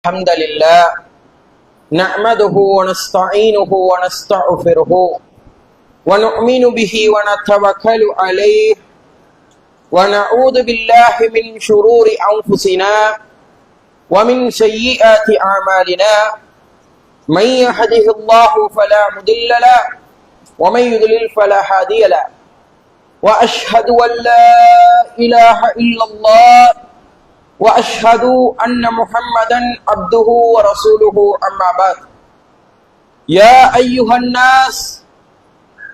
الحمد لله نحمده ونستعينه ونستغفره ونؤمن به ونتوكل عليه ونعوذ بالله من شرور أنفسنا ومن سيئات أعمالنا من يهده الله فلا مضل له ومن يضلل فلا هادي له وأشهد أن لا إله إلا الله وأشهد أن محمدا عبده ورسوله أما بعد يا أيها الناس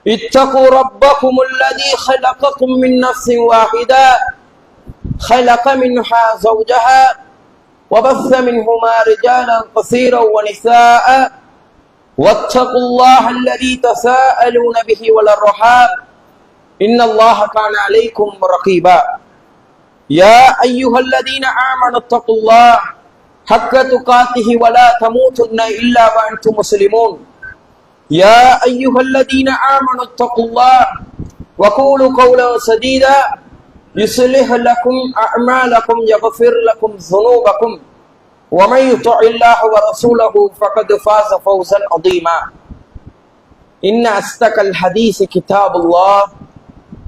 اتقوا ربكم الذي خلقكم من نفس واحدة خلق منها زوجها وبث منهما رجالا كثيرا ونساء واتقوا الله الذي تساءلون به والأرحام إن الله كان عليكم رقيبا يا أيها الذين آمنوا اتقوا الله حق تقاته ولا تموتن إلا وأنتم مسلمون يا أيها الذين آمنوا اتقوا الله وقولوا قولا سديدا يصلح لكم أعمالكم يغفر لكم ذنوبكم ومن يطع الله ورسوله فقد فاز فوزا عظيما إن أصدق الحديث كتاب الله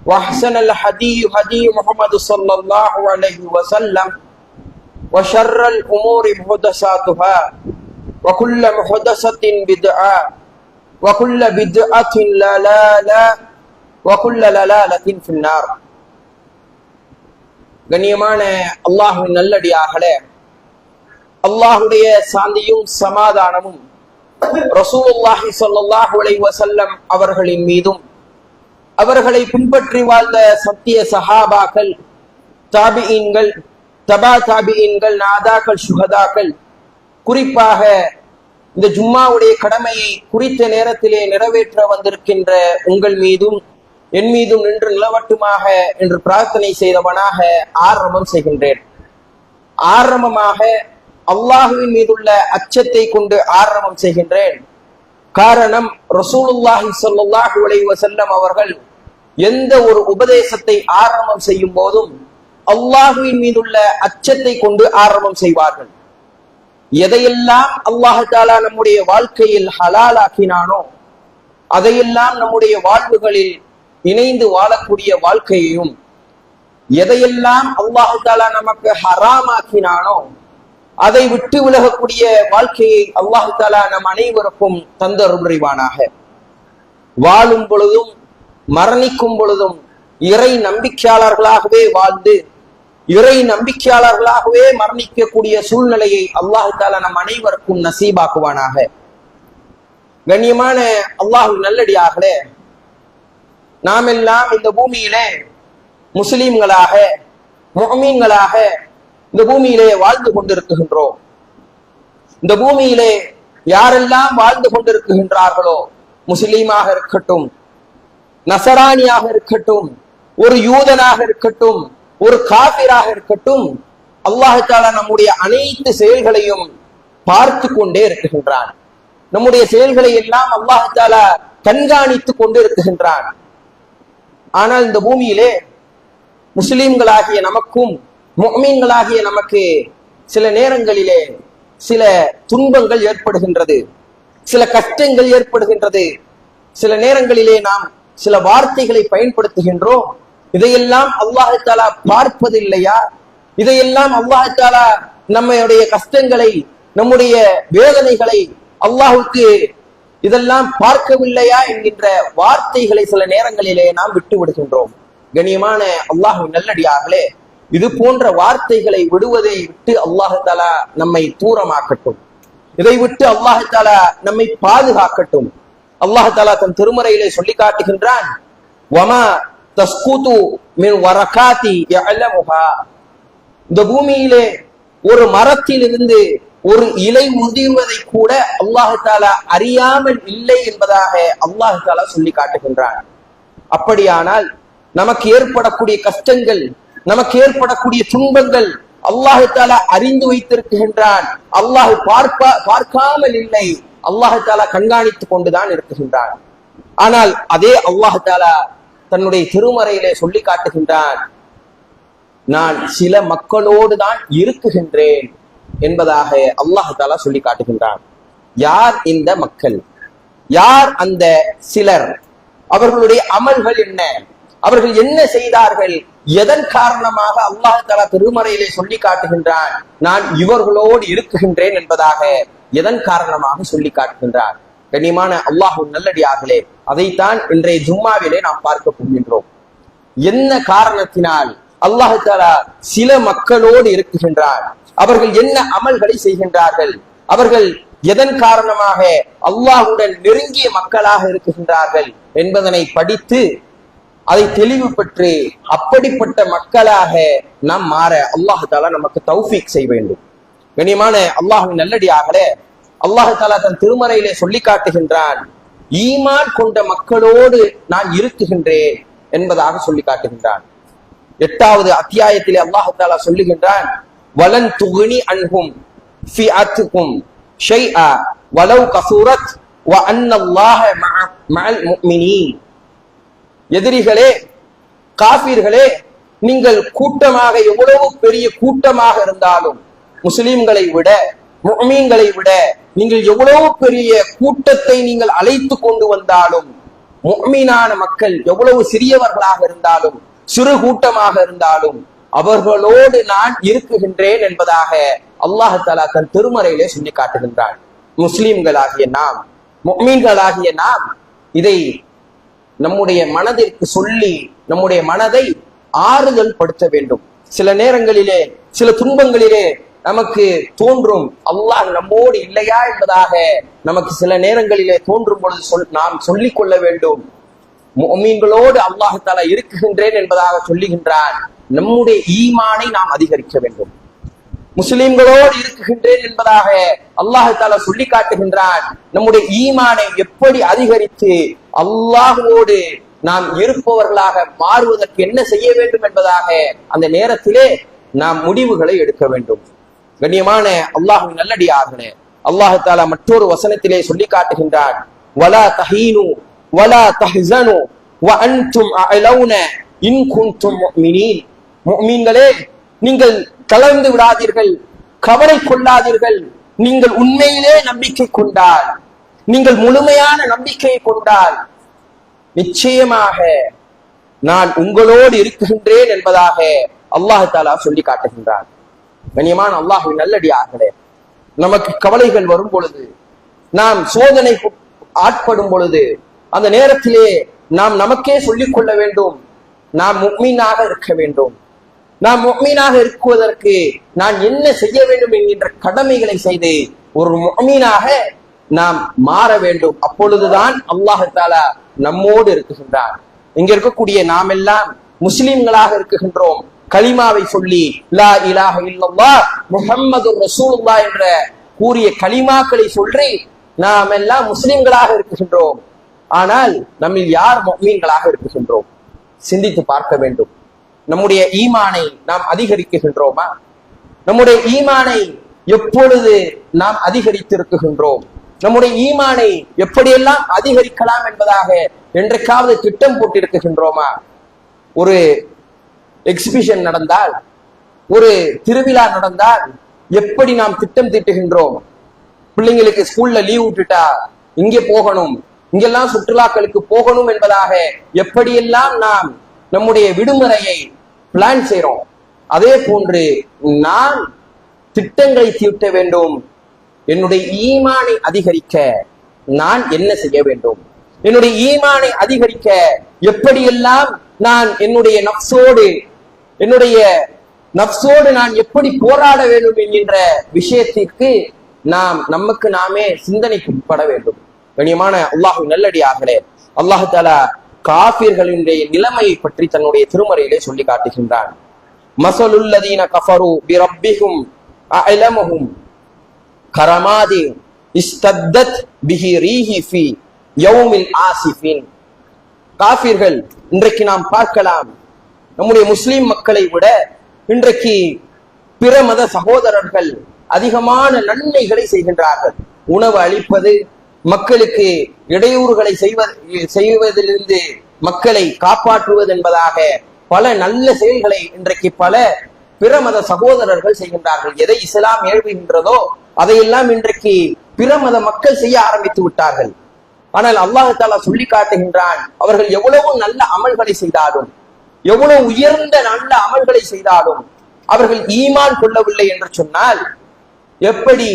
وأحسن الهدي هدي محمد صلى الله عليه وسلم وشر الأمور محدثاتها وكل محدثة بدعة وكل بدعة ضلالة وكل ضلالة في النار. கண்ணியமான அல்லாஹ்வின் நல்லடியார்களே, அல்லாஹ்வுடைய சாந்தியும் சமாதானமும் ரசூலுல்லாஹி ஸல்லல்லாஹு அலைஹி வஸல்லம் அவர்களின் மீதும் அவர்களை பின்பற்றி வாழ்ந்த சத்திய சஹாபாக்கள், தாபிஈன்கள், தபா தாபிஈன்கள், நாதாக்கள், சுஹதாக்கள், குறிப்பாக இந்த ஜும்மாவுடைய கடமையை குறித்த நேரத்திலே நிறைவேற்ற வந்திருக்கின்ற உங்கள் மீதும் என் மீதும் நின்று நிலவட்டுமாக என்று பிரார்த்தனை செய்தவனாக ஆரம்பம் செய்கின்றேன். ஆரம்பமாக அல்லாஹுவின் மீதுள்ள அச்சத்தை கொண்டு ஆரம்பம் செய்கின்றேன். காரணம், ரசூலுல்லாஹி ஸல்லல்லாஹு அலைஹி வஸல்லம் அவர்கள் எந்த ஒரு உபதேசத்தை ஆரம்பம் செய்யும் போதும் அல்லாஹுவின் மீதுள்ள அச்சத்தை கொண்டு ஆரம்பம் செய்வார்கள். எதையெல்லாம் அல்லாஹ் தஆலா நம்முடைய வாழ்க்கையில் ஹலாலாக்கினானோ அதையெல்லாம் நம்முடைய வாழ்வுகளில் இணைந்து வாழக்கூடிய வாழ்க்கையையும், எதையெல்லாம் அல்லாஹ் தஆலா நமக்கு ஹராமாக்கினானோ அதை விட்டு விலகக்கூடிய வாழ்க்கையை அல்லாஹ் தஆலா நம் அனைவருக்கும் தந்தருள் புரிவானாக. வாழும் பொழுதும் மரணிக்கும் பொழுதும் இறை நம்பிக்கையாளர்களாகவே வாழ்ந்து இறை நம்பிக்கையாளர்களாகவே மரணிக்கக்கூடிய சூழ்நிலையை அல்லாஹ் தஆலா நம் அனைவருக்கும் நசீபாக்குவானாக. கண்ணியமான அல்லாஹ்வின் நல்லடியார்களே, நாம் எல்லாம் இந்த பூமியிலே முஸ்லிம்களாக, முஃமின்களாக இந்த பூமியிலே வாழ்ந்து கொண்டிருக்கின்றோம். இந்த பூமியிலே யாரெல்லாம் வாழ்ந்து கொண்டிருக்கின்றார்களோ, முஸ்லீமாக இருக்கட்டும், நசரானியாக இருக்கட்டும், ஒரு யூதனாக இருக்கட்டும், ஒரு காபிராக இருக்கட்டும், அல்லாஹ் தஆலா நம்முடைய அனைத்து செயல்களையும் பார்த்து கொண்டே இருக்குகின்றான். நம்முடைய செயல்களை எல்லாம் அல்லாஹ் தஆலா கண்காணித்து கொண்டு இருக்குகின்றான். ஆனால் இந்த பூமியிலே முஸ்லிம்களாகிய நமக்கும் முஃமின்களாகிய நமக்கு சில நேரங்களிலே சில துன்பங்கள் ஏற்படுகின்றது, சில கஷ்டங்கள் ஏற்படுகின்றது. சில நேரங்களிலே நாம் சில வார்த்தைகளை பயன்படுத்துகின்றோம். இதையெல்லாம் அல்லாஹ் தஆலா பார்ப்பதில்லையா? இதையெல்லாம் அல்லாஹ் தஆலா நம்முடைய கஷ்டங்களை, நம்முடைய வேதனைகளை அல்லாஹ்வுக்கு இதெல்லாம் பார்க்கவில்லையா என்கின்ற வார்த்தைகளை சில நேரங்களிலே நாம் விட்டு விடுகின்றோம். கண்ணியமான அல்லாஹ்வின் நல்லடியார்களே, இது போன்ற வார்த்தைகளை விடுவதை விட்டு அல்லாஹ் தஆலா நம்மை தூரமாக்கட்டும். இதை விட்டு அல்லாஹ் தஆலா நம்மை பாதுகாக்கட்டும். அல்லாஹ் தஆலா தன் திருமறையிலே சொல்லி காட்டுகின்றான், வமா தஸ்குது மின் வரகாதி யஅலமுஹா. இந்த பூமியிலே ஒரு மரத்திலிருந்து ஒரு இலை உதிர்வதை கூட அல்லாஹ் தஆலா அறியாமல் இல்லை என்பதாக அல்லாஹ் தஆலா சொல்லி காட்டுகின்றான். அப்படியானால் நமக்கு ஏற்படக்கூடிய கஷ்டங்கள், நமக்கு ஏற்படக்கூடிய துன்பங்கள் அல்லாஹ் தஆலா அறிந்து வைத்திருக்கின்றான். அல்லாஹ் பார்க்காமல் இல்லை, அல்லாஹ் தஆலா கண்காணித்துக் கொண்டுதான் இருக்குகின்றான். ஆனால் அதே அல்லாஹ் தஆலா தன்னுடைய திருமறையிலே சொல்லி காட்டுகின்றான், நான் சில மக்களோடு தான் இருக்குகின்றேன். என்பதாக அல்லாஹ் தஆலா சொல்லி காட்டுகின்றான். யார் இந்த மக்கள், யார் அந்த சிலர், அவர்களுடைய அமல்கள் என்ன, அவர்கள் என்ன செய்தார்கள், எதன் காரணமாக அல்லாஹ் தஆலா திருமறையிலே சொல்லி காட்டுகின்றான் நான் இவர்களோடு இருக்குகின்றேன் என்பதாக எதன் காரணமாக சொல்லி காட்டுகின்றான். கண்ணியமான அல்லாஹ்வின் நல்லடியார்களே, அதைத்தான் இன்றைய ஜும்மாவிலே நாம் பார்க்க போகின்றோம். என்ன காரணத்தினால் அல்லாஹ் தஆலா சில மக்களோடு இருக்குகின்றான், அவர்கள் என்ன அமல்களை செய்கின்றார்கள், அவர்கள் எதன் காரணமாக அல்லாஹ்வுடன் நெருங்கிய மக்களாக இருக்குகின்றார்கள் என்பதனை படித்து அதை தெளிவு பெற்று அப்படிப்பட்ட மக்களாக நாம் மாற அல்லாஹ் தஆலா நமக்கு தௌஃபீக் செய்ய வேண்டும். கண்ணியமான அல்லாஹ்வின் நல்லடியார்களே, அல்லாஹ் தஆலா தன் திருமறையிலே சொல்லி காட்டுகின்றான் ஈமான் கொண்ட மக்களோடு நான் இருக்குகின்றேன் என்பதாக சொல்லி காட்டுகின்றான். 8வது அத்தியாயத்திலே அல்லாஹ் தஆலா சொல்லுகின்றான் வலன் துக்னி அன்ஹும் ஃபிஅத்துக்கும் ஷைஆ வலவ் கஸூரத் வ அன்னல்லாஹ மஅல் முஃமினீன். எதிரிகளே, காஃபிர்களே, நீங்கள் கூட்டமாக எவ்வளவு பெரிய கூட்டமாக இருந்தாலும், முஸ்லிம்களை விட முஃமின்களை விட நீங்கள் எவ்வளவு பெரிய கூட்டத்தை நீங்கள் அழைத்து கொண்டு வந்தாலும், முஃமினான மக்கள் எவ்வளவு சிறியவர்களாக இருந்தாலும் சிறு கூட்டமாக இருந்தாலும் அவர்களோடு நான் இருக்குகின்றேன் என்பதாக அல்லாஹ் தஆலா தன் திருமறையிலே சொல்லி காட்டுகின்றான். முஸ்லிம்களாகிய நாம், முஃமின்களாகிய நாம் இதை நம்முடைய மனதிற்கு சொல்லி நம்முடைய மனதை ஆறுதல் படுத்த வேண்டும். சில நேரங்களிலே சில துன்பங்களிலே நமக்கு தோன்றும் அல்லாஹ் நம்மோடு இல்லையா என்பதாக நமக்கு சில நேரங்களிலே தோன்றும் பொழுது நாம் சொல்லிக் கொள்ள வேண்டும், முஃமின்களோடு அல்லாஹ் தஆலா இருக்குகின்றேன் என்பதாக சொல்லுகின்றான். நம்முடைய ஈமானை நாம் அதிகரிக்க வேண்டும். முஸ்லிம்களோடு இருக்குகின்றேன் என்பதாக அல்லாஹ் தஆலா சொல்லி காட்டுகின்றான். நம்முடைய ஈமானை எப்படி அதிகரித்து அல்லாஹ்வோடு நாம் இருப்பவர்களாக மாறுவதற்கு என்ன செய்ய வேண்டும் என்பதாக அந்த நேரத்திலே நாம் முடிவுகளை எடுக்க வேண்டும். கண்ணியமான அல்லாஹ்வின் நல்லடியார்களே, அல்லாஹ் தஆலா மற்றொரு வசனத்திலே சொல்லி காட்டுகின்றான் வலா தஹீனு வலா தஹ்ஸனு வ அன்தும் அலௌன இன் குன்தும் முஃமினீன். முஃமின்களே, நீங்கள் கலந்து விடாதீர்கள், கவலை கொள்ளாதீர்கள். நீங்கள் உண்மையிலே நம்பிக்கை கொண்டால், நீங்கள் முழுமையான நம்பிக்கையை கொண்டால் நிச்சயமாக நான் உங்களோடு இருக்குகின்றேன் என்பதாக அல்லாஹ் தஆலா சொல்லி காட்டுகின்றான். கண்ணியமான அல்லாஹ்வின் நல்லடியார்களே, நமக்கு கவலைகள் வரும் பொழுது, நாம் சோதனை ஆட்படும் பொழுது, அந்த நேரத்திலே நாம் நமக்கே சொல்லிக் கொள்ள வேண்டும் நாம் முஃமினாக இருக்க வேண்டும். நாம் முஃமினாக இருக்குவதற்கு நான் என்ன செய்ய வேண்டும் என்கின்ற கடமைகளை செய்து ஒரு முஃமினாக நாம் மாற வேண்டும். அப்பொழுதுதான் அல்லாஹ் தஆலா நம்மோடு இருக்குகின்றான். இங்க இருக்கக்கூடிய நாம் எல்லாம் முஸ்லிம்களாக இருக்குகின்றோம். கலிமாவை சொல்லி லா இலாஹ இல்லல்லாஹ் முஹம்மதுர் ரசூலுல்லாஹ் என்ற கூறிய கலிமாக்களை சொல்லி நாம் எல்லாம் முஸ்லிம்களாக இருக்குகின்றோம். ஆனால் நம்மில் யார் முஃமின்களாக இருக்குகின்றோம்? சிந்தித்து பார்க்க வேண்டும். நம்முடைய ஈமானை நாம் அதிகரிக்குகின்றோமா? நம்முடைய ஈமானை எப்பொழுது நாம் அதிகரித்திருக்குகின்றோம்? நம்முடைய ஈமானை எப்படியெல்லாம் அதிகரிக்கலாம் என்பதாக என்றைக்காவது திட்டம் போட்டிருக்குகின்றோமா? ஒரு எக்ஸிபிஷன் நடந்தால், ஒரு திருவிழா நடந்தால் எப்படி நாம் திட்டம் தீட்டுகின்றோம்? பிள்ளைங்களுக்கு ஸ்கூல்ல லீவ் விட்டுட்டா இங்கே போகணும், இங்கெல்லாம் சுற்றுலாக்களுக்கு போகணும் என்பதாக எப்படியெல்லாம் நாம் நம்முடைய விடுமுறையை பிளான் செய்றோம். அதே போன்று நான் திட்டங்களை தீட்ட வேண்டும். என்னுடைய ஈமானை அதிகரிக்க நான் என்ன செய்ய வேண்டும்? என்னுடைய ஈமானை அதிகரிக்க எப்படியெல்லாம் நான் என்னுடைய நப்சோடு நான் எப்படி போராட வேண்டும் என்கின்ற விஷயத்திற்கு நாம் நமக்கு நாமே சிந்தனைக்கு உட்பட வேண்டும். கண்ணியமான அல்லாஹ்வின் நல்லடியார்களே, அல்லாஹ் தஆலா காஃபிர்களினுடைய நிலைமையை பற்றி தன்னுடைய திருமறையிலே சொல்லி காட்டுகின்றான். மஸலுல்லதீன கஃபரு பிரப்பிஹும் அஅலமுஹும் கரமாதி இஸ்தத்தத் பிஹி ரீஹி ஃபி யௌமில் ஆசிஃபின். காஃபிர்கள் இன்றைக்கு நாம் பார்க்கலாம், நம்முடைய முஸ்லிம் மக்களை விட இன்றைக்கு பிற மத சகோதரர்கள் அதிகமான நன்மைகளை செய்கின்றார்கள். உணவு அளிப்பது, மக்களுக்கு இடையூறுகளை செய்வதிலிருந்து மக்களை காப்பாற்றுவது என்பதாக பல நல்ல செயல்களை இன்றைக்கு பல பிற மத சகோதரர்கள் செய்கின்றார்கள். எதை இஸ்லாம் ஏவுகின்றதோ அதையெல்லாம் இன்றைக்கு பிற மத மக்கள் செய்ய ஆரம்பித்து விட்டார்கள். ஆனால் அல்லாஹ் தஆலா சொல்லி காட்டுகின்றான், அவர்கள் எவ்வளவு நல்ல அமல்களை செய்தாலும், எவ்வளவு உயர்ந்த நல்ல அமல்களை செய்தாலும் அவர்கள் ஈமான் கொள்ளவில்லை என்று சொன்னால், எப்படி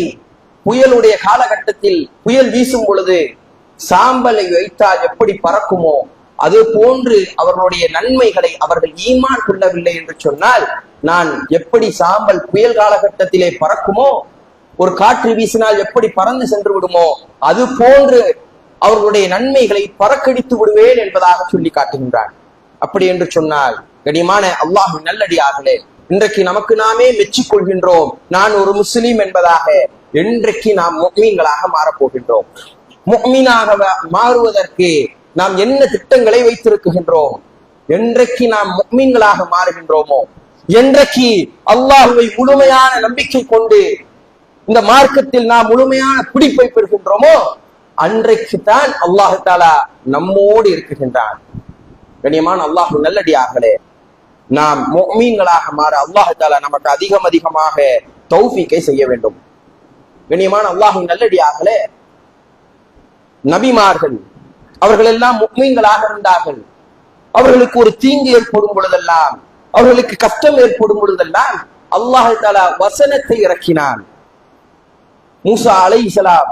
புயலுடைய காலகட்டத்தில் புயல் வீசும் பொழுது சாம்பலை வைத்தால் எப்படி பறக்குமோ அது போன்று அவர்களுடைய நன்மைகளை அவர்கள் ஈமான் கொள்ளவில்லை என்று சொன்னால், நான் எப்படி சாம்பல் புயல் காலகட்டத்திலே பறக்குமோ, ஒரு காற்று வீசினால் எப்படி பறந்து சென்று விடுமோ அது போன்று அவர்களுடைய நன்மைகளை பறக்கடித்து விடுவேன் என்பதாக சொல்லி காட்டுகின்றான். அப்படி என்று சொன்னால் கனிமான அல்லாஹ்வின் நல்லடியார்களே, இன்றைக்கு நமக்கு நாமே மெச்சிக் கொள்கின்றோம், நான் ஒரு முஸ்லீம் என்பதாக. இன்றைக்கு நாம் முஃமின்களாக மாறப்போகின்றோம். முஃமினாக மாறுவதற்கு நாம் என்ன திட்டங்களை வைத்திருக்கின்றோம்? என்றைக்கு நாம் முஃமின்களாக மாறுகின்றோமோ, என்றைக்கு அல்லாஹ்வை முழுமையான நம்பிக்கை கொண்டு இந்த மார்க்கத்தில் நாம் முழுமையான பிடிப்பை பெறுகின்றோமோ, அன்றைக்கு தான் அல்லாஹ் தஆலா நம்மோடு இருக்குகின்றான். கண்ணியமான அல்லாஹ்வின் நல்லடியார்களே, நாம் முஃமின்களாக மாற அல்லாஹ் தஆலா நமக்கு அதிகமாக தௌஃபீக்கை செய்ய வேண்டும். கண்ணியமான அல்லாஹ்வின் நல்லடியார்களே, நபிமார்கள் அவர்கள் எல்லாம் முஃமின்களாக இருந்தார்கள். அவர்களுக்கு ஒரு தீங்கு ஏற்படும் பொழுதெல்லாம், அவர்களுக்கு கஷ்டம் ஏற்படும் பொழுதெல்லாம் அல்லாஹ் தஆலா வசனத்தை இறக்கினான். மூசா அலைஹிஸ்ஸலாம்,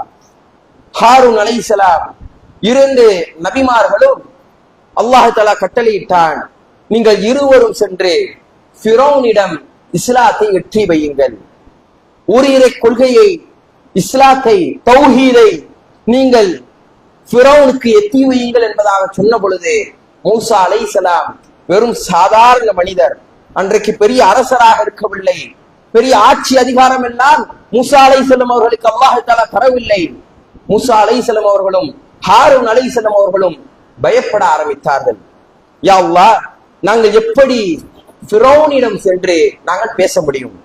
ஹாரூன் அலைஹிஸ்ஸலாம், இரண்டு நபிமார்களும் அல்லாஹ் தஆலா கட்டளையிட்டான், நீங்கள் இருவரும் சென்று ஃபிரௌனிடம் இஸ்லாத்தை வெற்றி வையுங்கள். ஓரிரை கொள்கையை, இஸ்லாத்தை, தௌஹீதை நீங்கள் ஃபிரௌனுக்கு எத்தி வையுங்கள் என்பதாக சொன்ன பொழுது மூசா அலைஹிஸ்ஸலாம் வெறும் சாதாரண மனிதர், அன்றைக்கு பெரிய அரசராக இருக்கவில்லை, பெரிய ஆட்சி அதிகாரம் எல்லாம் மூசா அலைஹிஸ்ஸலாம் அவர்களுக்கு அல்லாஹ் தஆலா தரவில்லை. மூசா அலைஹிஸ்ஸலாம் அவர்களும் ஹாரூன் அலைஹிஸ்ஸலாம் அவர்களும் பயப்பட ஆரம்பித்தார்கள். யா அல்லாஹ், நாங்கள் எப்படி ஃபிரௌனிடம் சென்று நாங்கள் பேச முடியும்?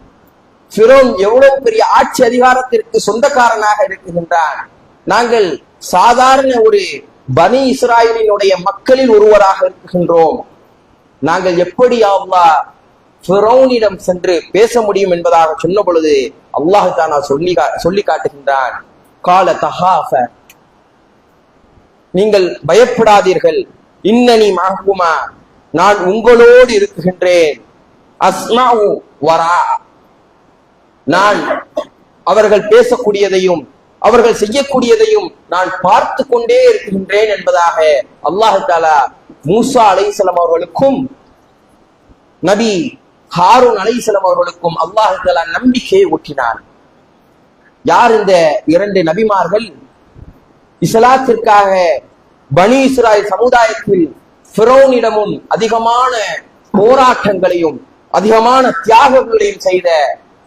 ஃபிரௌன் எவ்வளவு பெரிய ஆட்சி அதிகாரத்திற்கு சொந்தக்காரனாக இருக்கின்றான். நாங்கள் சாதாரண ஒரு பனி இஸ்ராயலினுடைய மக்களில் ஒருவராக இருக்கின்றோம். நாங்கள் எப்படி யா அல்லாஹ் ஃபிரௌனிடம் சென்று பேச முடியும் என்பதாக சொன்ன பொழுது அல்லாஹ் தஆலா சொல்லி காட்டுகின்றான், கால தஹாஃப, நீங்கள் பயப்படாதீர்கள், இன்னனி மஅகுமா, நான் உங்களோடு இருக்குகின்றேன். அஸ்மஉ வரா, நான் அவர்கள் பேசக்கூடியதையும் அவர்கள் செய்யக்கூடியதையும் நான் பார்த்து கொண்டே இருக்கின்றேன் என்பதாக அல்லாஹ் தஆலா மூசா அலைஹிஸ்ஸலாம் அவர்களுக்கும் நபி ஹாரூன் அலைஹிஸ்ஸலாம் அவர்களுக்கும் அல்லாஹ் தஆலா நம்பிக்கையை ஊட்டினான். யார் இந்த இரண்டு நபிமார்கள்? இஸ்லாத்திற்காக பனி இஸ்ராயல் சமுதாயத்தில் ஃபிரௌனிடமும் அதிகமான போராட்டங்களையும் அதிகமான தியாகங்களையும் செய்த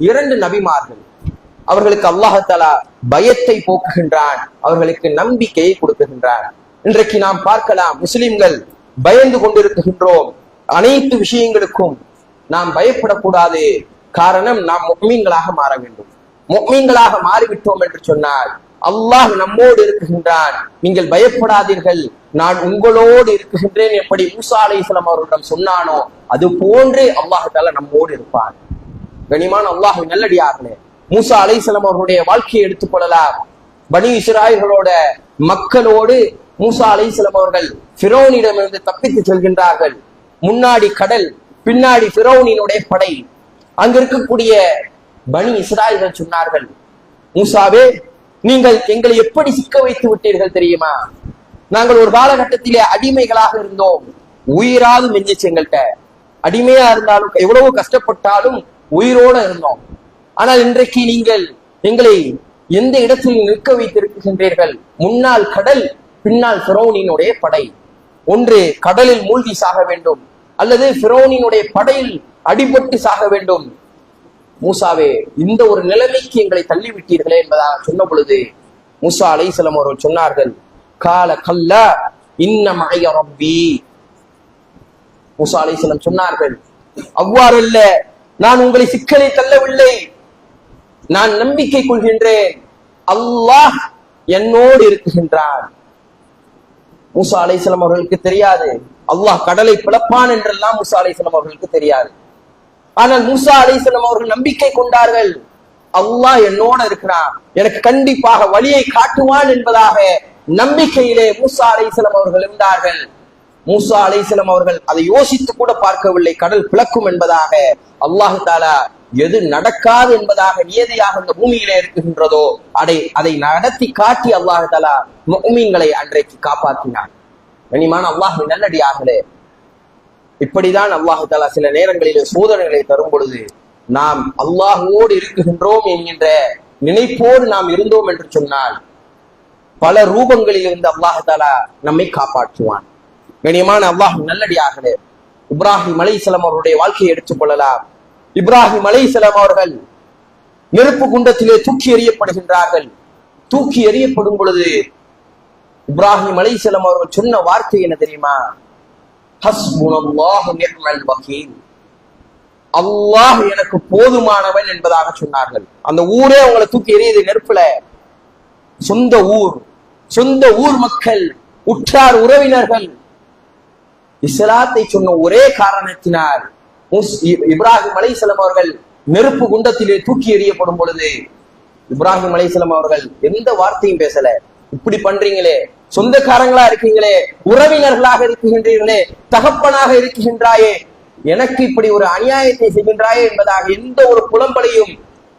இரண்டு நபிமார்கள். அவர்களுக்கு அல்லாஹ் தஆலா பயத்தை போக்குகின்றான், அவர்களுக்கு நம்பிக்கையை கொடுக்குகின்றான். இன்றைக்கு நாம் பார்க்கலாம், முஸ்லிம்கள் பயந்து கொண்டிருக்கின்றோம். அனைத்து விஷயங்களுக்கும் நாம் பயப்படக்கூடாது. காரணம், நாம் முஃமின்களாக மாற வேண்டும். முஃமின்களாக மாறிவிட்டோம் என்று சொன்னால் அல்லாஹ் நம்மோடு இருக்குகின்றான். நீங்கள் பயப்படாதீர்கள், நான் உங்களோடு இருக்குகின்றேன். எப்படி மூசா அலைஹிஸ்ஸலாம் அவர்களிடம் சொன்னானோ அது போன்று அல்லாஹ் தஆலா நம்மோடு இருப்பான். கனிமான அல்லாஹ்வின் நல்லடியார்களே, மூசா அலைஹிஸ்ஸலாம் அவர்களுடைய வாழ்க்கையை எடுத்துக்கொள்ளலாம். பனி இஸ்ராயல்களோட மக்களோடு மூசா அலைஹிஸ்ஸலாம் அவர்கள் ஃபிரௌனிடமிருந்து தப்பித்து செல்கின்றார்கள். முன்னாடி கடல், பின்னாடி ஃபிரௌனினுடைய படை. அங்க இருக்கக்கூடிய பனி இஸ்ராயல்கள் சொன்னார்கள், மூசாவே, நீங்கள் எங்களை எப்படி சிக்க வைத்து விட்டீர்கள் தெரியுமா? நாங்கள் ஒரு காலகட்டத்திலே அடிமைகளாக இருந்தோம், உயிராது மெஞ்சிச்சு எங்கள்கிட்ட. அடிமையா இருந்தாலும் எவ்வளவு கஷ்டப்பட்டாலும் உயிரோட இருந்தோம். ஆனால் இன்றைக்கு நீங்கள் எங்களை எந்த இடத்தில் நிற்க வைத்திருக்கின்றீர்கள்? முன்னால் கடல், பின்னால் ஃபிரௌனினுடைய படை. ஒன்று கடலில் மூழ்கி சாக வேண்டும், அல்லது ஃபிரௌனினுடைய படையில் அடிபட்டு சாக வேண்டும். மூசாவே, இந்த ஒரு நிலைமைக்கு எங்களை தள்ளிவிட்டீர்களே என்பதாக சொன்ன பொழுது மூசா அலைஹிஸ்ஸலாம் அவர்கள் சொன்னார்கள், கால கல்லா இன்ன மஅய ரப்பி. மூசா அலைஹிஸ்ஸலாம் சொன்னார்கள், அவ்வாறல்ல, நான் உங்களை சிக்கலை தள்ளவில்லை, நான் நம்பிக்கை கொள்கின்றேன், அல்லாஹ் என்னோடு இருக்குகின்றான். மூசா அலைஹிஸ்ஸலாம் அவர்களுக்கு தெரியாது அல்லாஹ் கடலை பிளப்பான் என்றெல்லாம் மூசா அலைஹிஸ்ஸலாம் அவர்களுக்கு தெரியாது. ஆனால் மூசா அலைஹிஸ்ஸலாம் அவர்கள் நம்பிக்கை கொண்டார்கள். அல்லாஹ் என்னோட இருக்கிறான், எனக்கு கண்டிப்பாக வழியை காட்டுவான் என்பதாக நம்பிக்கையிலே மூசா அலைஹிஸ்ஸலாம் அவர்கள் இருந்தார்கள். மூசா அலைஹிஸ்ஸலாம் அவர்கள் அதை யோசித்து கூட பார்க்கவில்லை. கடல் பிளக்கும் என்பதாக, அல்லாஹ் தஆலா எது நடக்காது என்பதாக நியதியாக இந்த பூமியிலே இருக்குகின்றதோ அதை நடத்தி காட்டி அல்லாஹ் தஆலா முஃமின்களை அன்றைக்கு காப்பாற்றினார். கனிமான அல்லாஹ்வின் நல்லடியார்களே, இப்படிதான் அல்லாஹ் தஆலா சில நேரங்களிலே சோதனைகளை தரும் பொழுது நாம் அல்லாஹ்வோடு இருக்குகின்றோம் என்கின்ற நினைப்போடு நாம் இருந்தோம் என்று சொன்னால் பல ரூபங்களில் இருந்து அல்லாஹ் தஆலா நம்மை காப்பாற்றுவான். கனிமான அல்லாஹ்வின் நல்லடியார்களே, இப்ராஹிம் அலைஹிஸ்ஸலாம் அவருடைய வாழ்க்கையை எடுத்துக் கொள்ளலாம். இப்ராஹிம் அலைஹிஸ்ஸலாம் அவர்கள் நெருப்பு குண்டத்திலே தூக்கி எறியப்படுகின்றார்கள். தூக்கி எறியப்படும் பொழுது இப்ராஹிம் அலைஹிஸ்ஸலாம் அவர்கள் சொன்ன வார்த்தை என்ன தெரியுமா? ஹஸ்புனல்லாஹு நிஅமல் வகீல், அல்லாஹ் எனக்கு போதுமானவன் என்பதாக சொன்னார்கள். அந்த ஊரே அவங்களை தூக்கி எறியது நெருப்புல. சொந்த ஊர் மக்கள், உற்றார் உறவினர்கள் இஸ்லாத்தை சொன்ன ஒரே காரணத்தினால் இப்ராஹிம் அலைஹிஸ்ஸலாம் அவர்கள் நெருப்பு குண்டத்திலே தூக்கி எறியப்படும் பொழுது இப்ராஹிம் அலைஹிஸ்ஸலாம் அவர்கள் எந்த வார்த்தையும் பேசல. இப்படி பண்றீங்களே, சொந்தக்காரங்களா இருக்கீங்களே, உறவினர்களாக இருக்குகின்றீர்களே, தகப்பனாக இருக்குகின்றாயே, எனக்கு இப்படி ஒரு அநியாயத்தை செய்கின்றாயே என்பதாக எந்த ஒரு புலம்பலையும்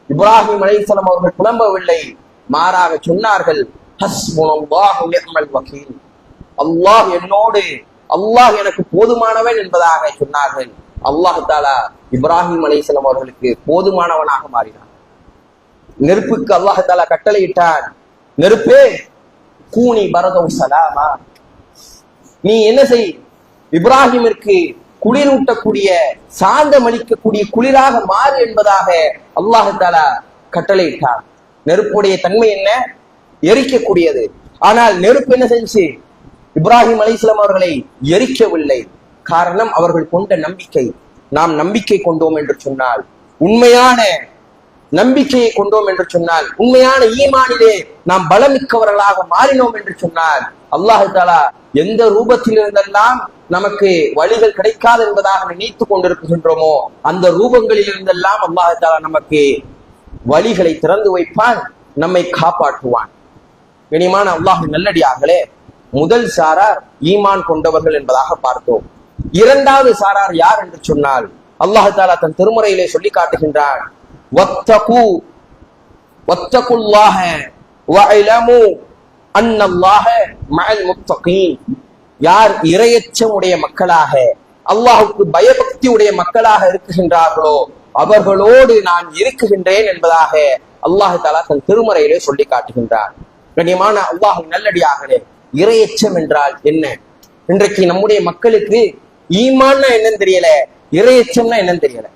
இப்ராஹிம் அலைஹிஸ்ஸலாம் அவர்கள் புலம்பவில்லை. மாறாக சொன்னார்கள், ஹஸ்புனல்லாஹு நிஅமல் வகீல், அல்லாஹ் என்னோடு, அல்லாஹ் எனக்கு போதுமானவன் என்பதாக சொன்னார்கள். அல்லாஹ் தஆலா இப்ராஹிம் அலைஹிஸ்ஸலாம் அவர்களுக்கு போதுமானவனாக மாறினார். நெருப்புக்கு அல்லாஹ் தஆலா கட்டளையிட்டான், நெருப்பே கூனி பரதோ சலாமா, நீ என்ன செய், இப்ராஹிமிற்கு குளிரூட்டக்கூடிய, சாந்தம் அளிக்கக்கூடிய குளிராக மாறு என்பதாக அல்லாஹ் தஆலா கட்டளையிட்டான். நெருப்புடைய தன்மை என்ன? எரிக்கக்கூடியது. ஆனால் நெருப்பு என்ன செஞ்சு? இப்ராஹிம் அலைஹிஸ்ஸலாம் அவர்களை எரிக்கவில்லை. காரணம் அவர்கள் கொண்ட நம்பிக்கை. நாம் நம்பிக்கை கொண்டோம் என்று சொன்னால், உண்மையான நம்பிக்கையை கொண்டோம் என்று சொன்னால், உண்மையான ஈமானிலே நாம் பலமிக்கவர்களாக மாறினோம் என்று சொன்னால், அல்லாஹ் தஆலா எந்த ரூபத்தில் இருந்தெல்லாம் நமக்கு வழிகள் கிடைக்காது என்பதாக நினைத்துக் கொண்டிருக்கின்றோமோ அந்த ரூபங்களில் இருந்தெல்லாம் அல்லாஹ் தஆலா நமக்கு வழிகளை திறந்து வைப்பான், நம்மை காப்பாற்றுவான். கனிமான அல்லாஹ்வின் நல்லடியார்களே, முதல் சாரார் ஈமான் கொண்டவர்கள் என்பதாக பார்த்தோம். இரண்டாவது சாரார் யார் என்று சொன்னால், அல்லாஹ் தஆலா தன் திருமறையிலே சொல்லி காட்டுகின்றான், வத்தகுல்லாஹ வஅலமு அன்னல்லாஹ மஅல் முத்தகீன். யார் இறையச்சம் உடைய மக்களாக, அல்லாஹ்வுக்கு பயபக்தி உடைய மக்களாக இருக்குகின்றார்களோ அவர்களோடு நான் இருக்குகின்றேன் என்பதாக அல்லாஹ் தஆலா தன் திருமறையிலே சொல்லி காட்டுகின்றார். கண்ணியமான அல்லாஹ்வின் நல்லடியார்களே, இறையச்சம் என்றால் என்ன? இன்றைக்கு நம்முடைய மக்களுக்கு ஈமான்னா என்னன்னு தெரியல, இறையச்சம்னா என்னன்னு தெரியல,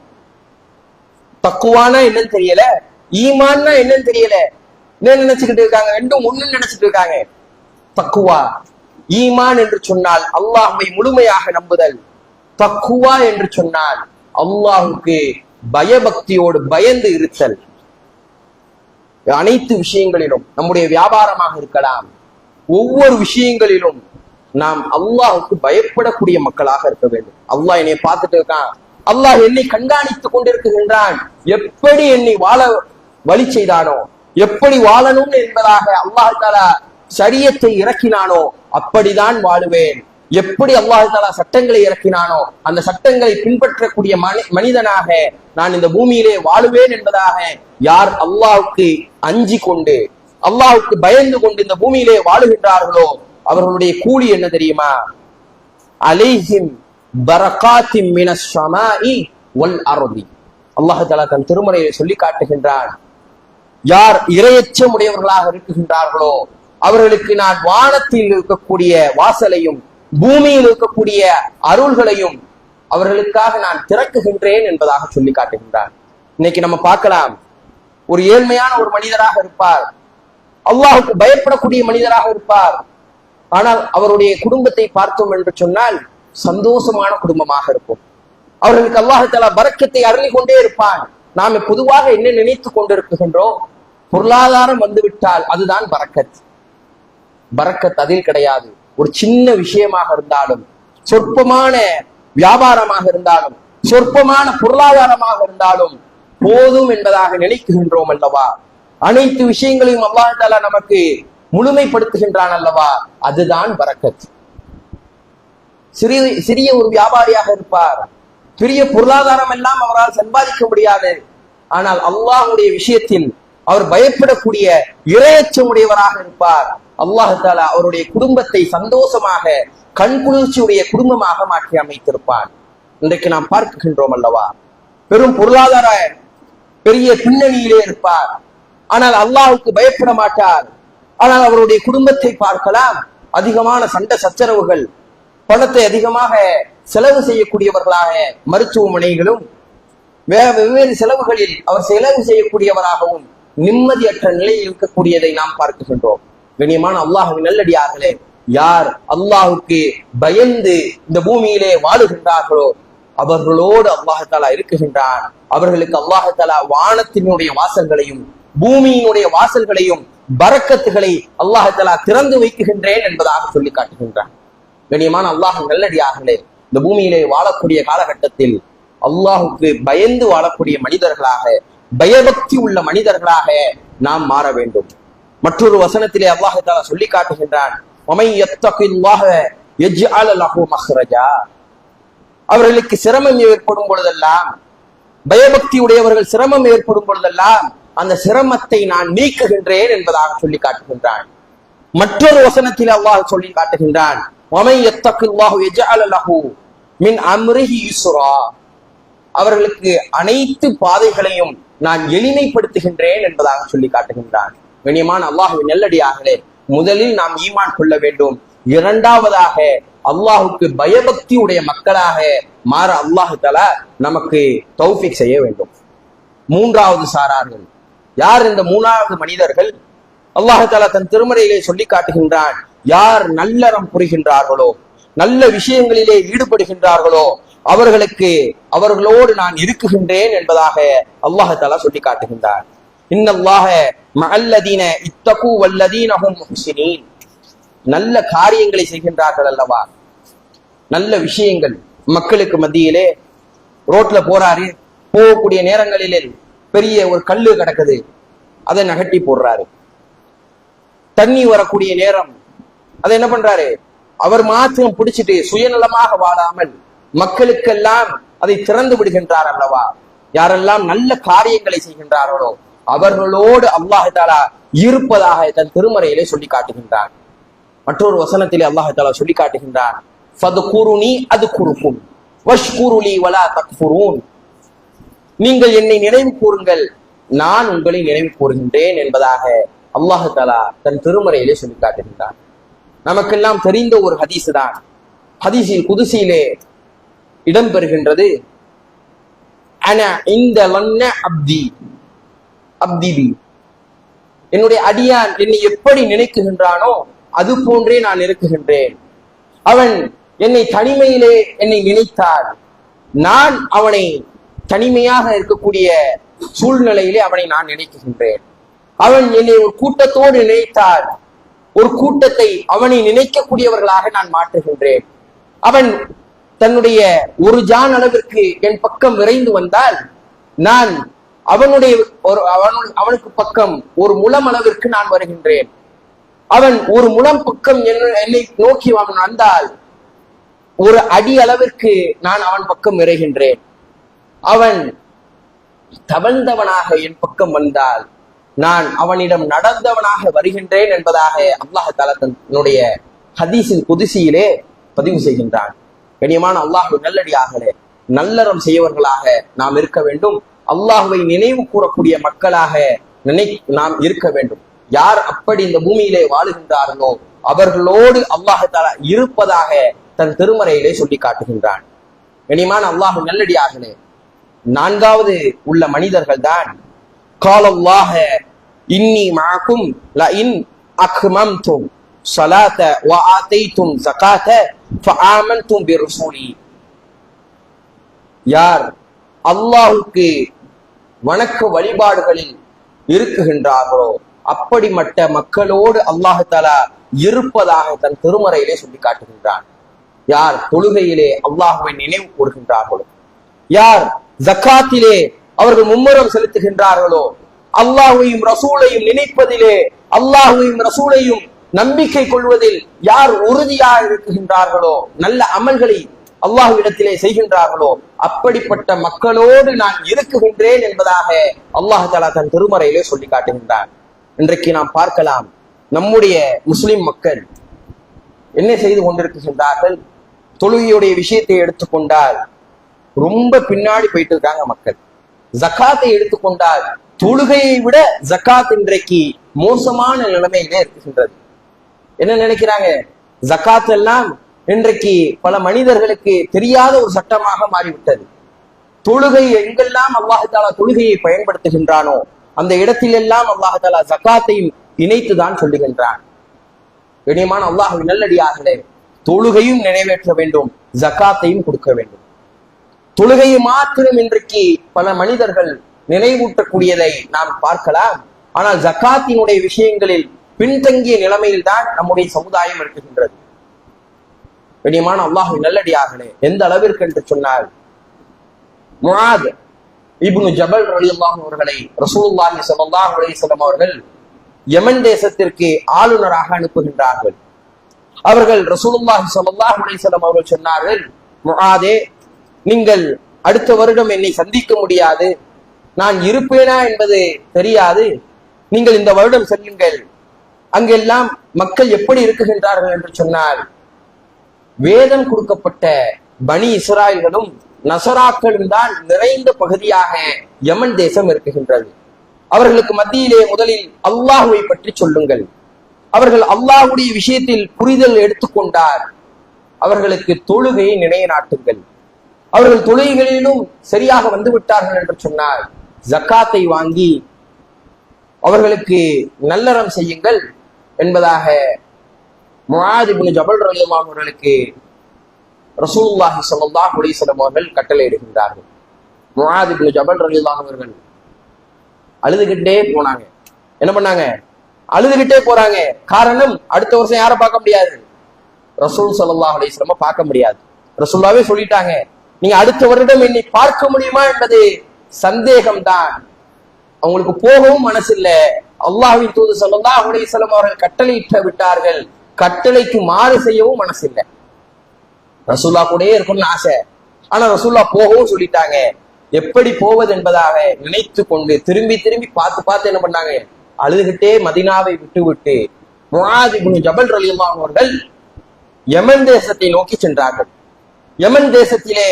தக்குவானா என்னன்னு தெரியல, ஈமான்னா என்னன்னு தெரியல. என்ன நினைச்சுக்கிட்டு இருக்காங்க? ரெண்டும் ஒண்ணு நினைச்சிட்டு இருக்காங்க. தக்குவா, ஈமான் என்று சொன்னால் அல்லாஹ்வை முழுமையாக நம்புதல். தக்குவா என்று சொன்னால் அல்லாஹ்வுக்கு பயபக்தியோடு பயந்து இருத்தல். அனைத்து விஷயங்களிலும், நம்முடைய வியாபாரமாக இருக்கலாம், ஒவ்வொரு விஷயங்களிலும் நாம் அல்லாஹ்வுக்கு பயப்படக்கூடிய மக்களாக இருக்க வேண்டும். அல்லாஹ் என்னை பார்த்துட்டு இருக்கான், அல்லாஹ் என்னை கண்காணித்துக் கொண்டிருக்கின்றான், எப்படி என்னை வாழ வழி செய்தானோ, எப்படி வாழணும் என்பதாக அல்லாஹ் தஆலா ஷரியத்தை இறக்கினானோ அப்படிதான் வாழுவேன். எப்படி அல்லாஹ் தஆலா சட்டங்களை இறக்கினானோ அந்த சட்டங்களை பின்பற்றக்கூடிய மனிதனாக நான் இந்த பூமியிலே வாழுவேன் என்பதாக யார் அல்லாஹ்வுக்கு அஞ்சி கொண்டு, அல்லாஹ்வுக்கு பயந்து கொண்டு இந்த பூமியிலே வாழுகின்றார்களோ அவர்களுடைய கூலி என்ன தெரியுமா? அலைஹிம் பரகாத்தின் மினஸ் ஸமாஇ வல் அர்தி. அல்லாஹ் தஆலா தன் திருமறையை சொல்லி காட்டுகின்றான், யார் இறையச்சம் உடையவர்களாக இருக்குகின்றார்களோ அவர்களுக்கு நான் வானத்தில் இருக்கக்கூடிய வாசலையும் பூமியில் இருக்கக்கூடிய அருள்களையும் அவர்களுக்காக நான் திறக்குகின்றேன் என்பதாக சொல்லி காட்டுகின்றார். இன்னைக்கு நம்ம பார்க்கலாம், ஒரு ஏழ்மையான ஒரு மனிதராக இருப்பார், அல்லாஹ்வுக்கு பயப்படக்கூடிய மனிதராக இருப்பார். ஆனால் அவருடைய குடும்பத்தை பார்த்தோம் என்று சொன்னால் சந்தோஷமான குடும்பமாக இருக்கும். அவர்களுக்கு அல்லாஹ் தஆலா பரக்கத்தை அருளி கொண்டே இருப்பான். நாம பொதுவாக என்ன நினைத்துக் கொண்டிருக்கின்றோம்? பொருளாதாரம் வந்துவிட்டால் அதுதான் பரக்கத். பரக்கத் அதில் கிடையாது. ஒரு சின்ன விஷயமாக இருந்தாலும், சொற்பமான வியாபாரமாக இருந்தாலும், சொற்பமான பொருளாதாரமாக இருந்தாலும் போதும் என்பதாக நினைக்குகின்றோம் அல்லவா? அனைத்து விஷயங்களையும் அல்லாஹ் தஆலா நமக்கு முழுமைப்படுத்துகின்றான் அல்லவா? அதுதான் பரக்கத். சிறிய ஒரு வியாபாரியாக இருப்பார், பெரிய பொருளாதாரம் எல்லாம் அவரால் சம்பாதிக்க முடியாது. ஆனால் அல்லாஹ்வுடைய விஷயத்தில் அவர் பயப்படக்கூடிய இரையச்சமுடையவராக இருப்பார். அல்லாஹ் தஆலா அவருடைய குடும்பத்தை சந்தோஷமாக கண்குளிர்ச்சியுடைய குடும்பமாக மாற்றி அமைத்திருப்பான். இன்றைக்கு நாம் பார்க்கின்றோம் அல்லவா? பெரும் பொருளாதார பெரிய பின்னணியிலே இருப்பார், ஆனால் அல்லாஹ்வுக்கு பயப்பட மாட்டார். ஆனால் அவருடைய குடும்பத்தை பார்க்கலாம், அதிகமான சண்டை சச்சரவுகள், பணத்தை அதிகமாக செலவு செய்யக்கூடியவர்களாக, மருத்துவமனைகளும் வெவ்வேறு செலவுகளில் அவர் செலவு செய்யக்கூடியவராகவும் நிம்மதியற்ற நிலையில் இருக்கக்கூடியதை நாம் பார்க்கின்றோம். கண்ணியமான அல்லாஹ்வின் நல்லடியார்களே, யார் அல்லாஹ்வுக்கு பயந்து இந்த பூமியிலே வாழுகின்றார்களோ அவர்களோடு அல்லாஹ் தஆலா இருக்குகின்றான். அவர்களுக்கு அல்லாஹ் தஆலா வானத்தினுடைய வாசல்களையும் பூமியினுடைய வாசல்களையும் பரக்கத்துகளை அல்லாஹ் தஆலா திறந்து வைக்குகின்றேன் என்பதாக சொல்லி காட்டுகின்றான். கண்ணியமான அல்லாஹ் நல்லடியார்களே, இந்த பூமியிலே வாழக்கூடிய காலகட்டத்தில் அல்லாஹுக்கு பயந்து வாழக்கூடிய மனிதர்களாக, பயபக்தி உள்ள மனிதர்களாக நாம் மாற வேண்டும். மற்றொரு வசனத்திலே அல்லாஹ் தஆலா சொல்லி காட்டுகின்றான், வமை யத்தகில்லாஹ யஜ்அல் லஹு மக்ரஜா. அவர்களுக்கு சிரமம் ஏற்படும் பொழுதெல்லாம், பயபக்தி உடையவர்கள் சிரமம் ஏற்படும் பொழுதெல்லாம் அந்த சிரமத்தை நான் நீக்குகின்றேன் என்பதாக சொல்லி காட்டுகின்றான். மற்றொரு வசனத்தில் அல்லாஹ் சொல்லி காட்டுகின்றான், வமை யத்தகில்லாஹு யஜ்அல் லஹு மின் அம்ரிஹி யுஸ்ரா. அவர்களுக்கு அனைத்து பாதைகளையும் நான் எளிமைப்படுத்துகின்றேன் என்பதாக சொல்லி காட்டுகின்றான். கண்ணியமான அல்லாஹ்வின் நல்லடியார்களே, முதலில் நாம் ஈமான் கொள்ள வேண்டும். இரண்டாவதாக அல்லாஹுக்கு பயபக்தி உடைய மக்களாக மாற அல்லாஹ் தஆலா நமக்கு தௌஃபீக் செய்ய வேண்டும். மூன்றாவது சாரார்கள் யார்? இந்த மூன்றாவது மனிதர்கள் அல்லாஹ் தஆலா தன் திருமறையிலே சொல்லி காட்டுகின்றான், யார் நல்லறம் புரிகின்றார்களோ, நல்ல விஷயங்களிலே ஈடுபடுகின்றார்களோ அவர்களுக்கு அவர்களோடு நான் இருக்குகின்றேன் என்பதாக அல்லாஹ் தஆலா சொல்லி காட்டுகின்றார். இன்னல்லாஹ மஅல்லதீன இத்தகு வல்லதீன ஹும் முஹ்ஸினீன். நல்ல காரியங்களை செய்கின்றார்கள் அல்லவா, நல்ல விஷயங்கள். மக்களுக்கு மத்தியிலே ரோட்ல போறாரு, போகக்கூடிய நேரங்களிலே பெரிய ஒரு கல்லு கிடக்குது, அதை நகட்டி போடுறாரு. தண்ணி வரக்கூடிய நேரம் அதை என்ன பண்றாரு, அவர் மாத்திரம் பிடிச்சிட்டு சுயநலமாக வாழாமல் மக்களுக்கெல்லாம் அதை திறந்து விடுகின்றார் அல்லவா. யாரெல்லாம் நல்ல காரியங்களை செய்கின்றார்களோ அவர்களோடு அல்லாஹ் தஆலா இருப்பதாக தன் திருமறையிலே சொல்லி காட்டுகின்றான். மற்றொரு வசனத்திலே அல்லாஹ் தஆலா சொல்லி காட்டுகின்றான், ஃபதுகுருனி அதுகுருக்கும் வஷ்குருலி வலா தக்ஃபுரூன். நீங்கள் என்னை நினைவு கூறுங்கள், நான் உங்களை நினைவு கூறுகின்றேன் என்பதாக அல்லாஹ் தஆலா தன் திருமறையிலே சொல்லி காட்டுகின்றான். நமக்கெல்லாம் தெரிந்த ஒரு ஹதீஸ் தான். ஹதீஸில் குதுசியிலே இடம்பெறுகின்றது, அனா இந்த லன்ன அப்தி அப்திபி. என்னுடைய அடியான் என்னை எப்படி நினைக்குகின்றானோ அது போன்றே நான் இருக்குகின்றேன். அவன் என்னை தனிமையிலே என்னை நினைத்தால் நான் அவனை தனிமையாக இருக்கக்கூடிய சூழ்நிலையிலே அவனை நான் நினைக்குகின்றேன். அவன் என்னை ஒரு கூட்டத்தோடு நினைத்தால் ஒரு கூட்டத்தை அவனை நினைக்கக்கூடியவர்களாக நான் மாற்றுகின்றேன். அவன் தன்னுடைய ஒரு ஜான் அளவிற்கு என் பக்கம் விரைந்து வந்தால் நான் அவனுக்கு பக்கம் ஒரு முழம் அளவிற்கு நான் வருகின்றேன். அவன் ஒரு முழம் பக்கம் என்னை நோக்கி அவன் வந்தால் ஒரு அடி அளவிற்கு நான் அவன் பக்கம் விரைகின்றேன். அவன் தவழ்ந்தவனாக என் பக்கம் வந்தால் நான் அவனிடம் நடந்தவனாக வருகின்றேன் என்பதாக அல்லாஹ் தஆலா தன்னுடைய ஹதீஸில் குதுசியிலே பதிவு செய்கின்றான். கண்ணியமான அல்லாஹ்வின் நல்லடியார்களே, நல்லறம் செய்யவர்களாக நாம் இருக்க வேண்டும். அல்லாஹ்வை நினைவு கூறக்கூடிய மக்களாக நாம் இருக்க வேண்டும். யார் அப்படி இந்த பூமியிலே வாழுகின்றார்களோ அவர்களோடு அல்லாஹ் தஆலா இருப்பதாக தன் திருமறையிலே சொல்லி காட்டுகின்றான். கண்ணியமான அல்லாஹ்வின் நல்லடியார்களே, நான்காவது உள்ள மனிதர்கள் தான் காலல்லாஹ இன்னி மஅக்கும் லஇன் அக்மம்தும் ஸலாத வ ஆதைதும் ஸகாத ஃபஆமன்தும் பிருசூலி. யார் அல்லாஹ்வுக்கு வணக்க வழிபாடுகளில் இருக்குகின்றார்களோ அப்படிப்பட்ட மக்களோடு அல்லாஹ் தஆலா இருப்பதாக தன் திருமறையிலே சொல்லி காட்டுகின்றான். யார் தொழுகையிலே அல்லாஹ்வை நினைவு கூறுகின்றார்களோ, யார் ஜக்காத்திலே அவர்கள் மும்முரம் செலுத்துகின்றார்களோ, அல்லாஹ்வையும் ரசூலையும் நினைப்பதிலே, அல்லாஹ்வையும் ரசூலையும் நம்பிக்கை கொள்வதில் யார் உறுதியாக இருக்குகின்றார்களோ, நல்ல அமல்களை அல்லாஹ்விடத்திலே செய்கின்றார்களோ, அப்படிப்பட்ட மக்களோடு நான் இருக்குகின்றேன் என்பதாக அல்லாஹ் தஆலா தன் திருமறையிலே சொல்லி காட்டுகின்றார். இன்றைக்கு நாம் பார்க்கலாம், நம்முடைய முஸ்லிம் மக்கள் என்ன செய்து கொண்டிருக்கின்றார்கள்? தொழுகையுடைய விஷயத்தை எடுத்துக்கொண்டால் ரொம்ப பின்னாடி போயிட்டு இருக்காங்க மக்கள். ஜக்காத்தை எடுத்துக்கொண்டால் தொழுகையை விட ஜக்காத் இன்றைக்கு மோசமான நிலைமையிலே இருக்கின்றது. என்ன நினைக்கிறாங்க? ஜக்காத் எல்லாம் இன்றைக்கு பல மனிதர்களுக்கு தெரியாத ஒரு சட்டமாக மாறிவிட்டது. தொழுகை எங்கெல்லாம் அல்லாஹ் தஆலா தொழுகையை பயன்படுத்துகின்றானோ அந்த இடத்திலெல்லாம் அல்லாஹ் தஆலா ஜக்காத்தையும் இணைத்துதான் சொல்லுகின்றான். கண்ணியமான அல்லாஹ்வின் நல்லடியார்களே, தொழுகையும் நிறைவேற்ற வேண்டும், ஜக்காத்தையும் கொடுக்க வேண்டும். தொழுகையை மாத்திரம் இன்றைக்கு பல மனிதர்கள் நினைவூட்டக்கூடியதை நாம் பார்க்கலாம். ஆனால் ஜக்காத்தினுடைய விஷயங்களில் பின்தங்கிய நிலைமையில் தான் நம்முடைய சமுதாயம் இருக்குகின்றது. கண்ணியமான அல்லாஹ்வின் நல்லடியார்களே, எந்த அளவிற்கு என்று சொன்னால், முஆத் இப்னு ஜபல் ரலியல்லாஹு அவர்களை ரசூலுல்லாஹி ஸல்லல்லாஹு அலைஹி வஸல்லம் அவர்கள் யமன் தேசத்திற்கு ஆளுநராக அனுப்புகின்றார்கள். அவர்கள் ரசூலுல்லாஹி ஸல்லல்லாஹு அலைஹி வஸல்லம் அவர்கள் சொன்னார்கள், முஆதே, நீங்கள் அடுத்த வருடம் என்னை சந்திக்க முடியாது, நான் இருப்பேனா என்பது தெரியாது, நீங்கள் இந்த வருடம் செல்லுங்கள். அங்கெல்லாம் மக்கள் எப்படி இருக்குகின்றார்கள் என்று சொன்னால், வேதம் கொடுக்கப்பட்ட பனி இஸ்ராயல்களும் நசராக்களும் தான் நிறைந்த பகுதியாக யமன் தேசம் இருக்குகின்றது. அவர்களுக்கு மத்தியிலே முதலில் அல்லாஹுவை பற்றி சொல்லுங்கள். அவர்கள் அல்லாஹுடைய விஷயத்தில் புரிதல் எடுத்துக்கொண்டார். அவர்களுக்கு தொழுகையை நிலைநாட்டுங்கள். அவர்கள் தொழுகைகளிலும் சரியாக வந்து விட்டார்கள் என்று சொன்னார், ஜக்காத்தை வாங்கி அவர்களுக்கு நல்லறம் செய்யுங்கள் என்பதாக முஆத் இப்னு ஜபல் ரலியல்லாஹு அன்ஹு அவர்களுக்கு ரசூலுல்லாஹி ஸல்லல்லாஹு அலைஹி வஸல்லம் அவர்கள் கட்டளையிடுகின்றார்கள். முஆத் இப்னு ஜபல் ரலியல்லாஹு அன்ஹு அவர்கள் அழுதுகிட்டே போனாங்க. என்ன பண்ணாங்க? அழுதுகிட்டே போறாங்க. காரணம், அடுத்த வருஷம் யாரை பார்க்க முடியாது? ரசூல் ஸல்லல்லாஹு அலைஹி வஸல்லம் பார்க்க முடியாது. ரசூலுல்லாஹ்வே சொல்லிட்டாங்க, நீங்க அடுத்த வருடம் என்னை பார்க்க முடியுமா என்பது சந்தேகம்தான். அவங்களுக்கு போகவும் மனசு இல்ல. அல்லாஹ்வின் தூதர் ஸல்லல்லாஹு அலைஹி வஸல்லம் அவர்கள் கட்டளையிட்டு விட்டார்கள், கட்டளைக்கு மாறு செய்யவும் மனசு இல்ல. ரசூலுல்லாஹ் கூடயே இருக்கணும்னு ஆசை, ஆனா ரசூலுல்லாஹ் போகவும் சொல்லிட்டாங்க. எப்படி போவது என்பதாக நினைத்து கொண்டு திரும்பி திரும்பி பார்த்து என்ன பண்ணாங்க? அழுதுகிட்டே மதீனாவை விட்டு விட்டு முஆத் இப்னு ஜபல் ரலியல்லாஹு அன்ஹு அவர்கள் யமன் தேசத்தை நோக்கி சென்றார்கள். யமன் தேசத்திலே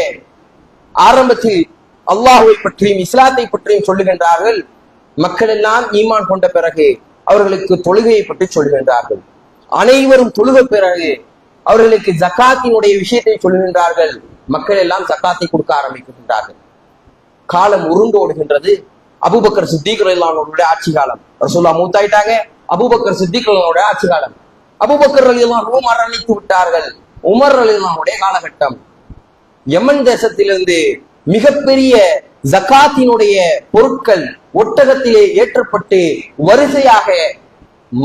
ஆரம்பத்தில் அல்லாஹுவை பற்றியும் இஸ்லாத்தை பற்றியும் சொல்லுகின்றார்கள். மக்கள் எல்லாம் ஈமான் கொண்ட பிறகு அவர்களுக்கு தொழுகையை பற்றி சொல்லுகின்றார்கள். அனைவரும் தொழுக பிறகு அவர்களுக்கு ஜக்காத்தினுடைய விஷயத்தை சொல்லுகின்றார்கள். மக்கள் எல்லாம் ஜக்காத்தை கொடுக்க ஆரம்பிக்கின்றார்கள். காலம் உருண்டு ஓடுகின்றது. அபூபக்கர் சித்திக் ரலியல்லாஹு அன்ஹுவுடைய ஆட்சி காலம். ரசூலுல்லாஹ் மூத்தாயிட்டாங்க. அபூபக்கர் சித்திக் ரலியல்லாஹுடைய ஆட்சி காலம். அபூபக்கர் ரலியல்லாஹு அன்ஹு மரணித்து விட்டார்கள். உமர் ரலியல்லாஹுடைய காலகட்டம். யமன் தேசத்திலிருந்து மிகப்பெரிய ஜக்காத்தினுடைய பொருட்கள் ஒட்டகத்திலே ஏற்றப்பட்டு வரிசையாக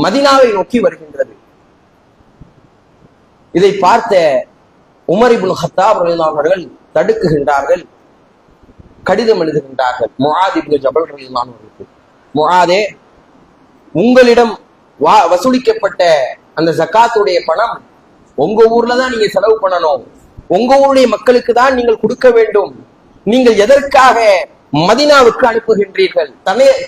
மதீனாவை நோக்கி வருகின்றது. இதை பார்த்த உமர் இப்னு கத்தாப் ரலியல்லாஹு அன்ஹு அவர்கள் தடுக்குகின்றார்கள். கடிதம் எழுதுகின்றார்கள் முஆத் இப்னு ஜபல் ரலியல்லாஹு அன்ஹு, முஆதே, உங்களிடம் வசூலிக்கப்பட்ட அந்த ஜக்காத்துடைய பணம் உங்க ஊர்ல தான் நீங்க செலவு பண்ணணும், உங்க ஊருடைய மக்களுக்கு தான் நீங்கள் கொடுக்க வேண்டும். நீங்கள் எதற்காக மதீனாவுக்கு அனுப்புகின்றீர்கள்,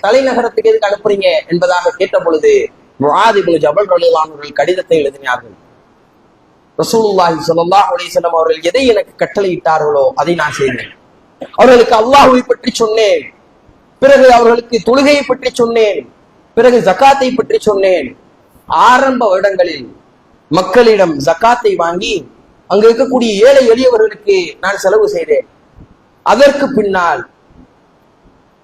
தலைநகரத்துக்கு எதுக்கு அனுப்புறீங்க என்பதாக கேட்ட பொழுது முஆத் இப்னு ஜபல் ரலியல்லாஹு அன்ஹு அவர்கள் கடிதத்தை எழுதினார்கள். ரசூலுல்லாஹி ஸல்லல்லாஹு அலைஹி வஸல்லம் அவர்கள் எதை எனக்கு கட்டளையிட்டார்களோ அதை நான் செய்தேன். அவர்களுக்கு அல்லாஹ்வை பற்றி சொன்னேன், பிறகு அவர்களுக்கு தொழுகையை பற்றி சொன்னேன், பிறகு ஜக்காத்தை பற்றி சொன்னேன். ஆரம்ப வருடங்களில் மக்களிடம் ஜக்காத்தை வாங்கி அங்க இருக்கக்கூடிய ஏழை எளியவர்களுக்கு நான் செலவு செய்தேன். அதற்கு பின்னால்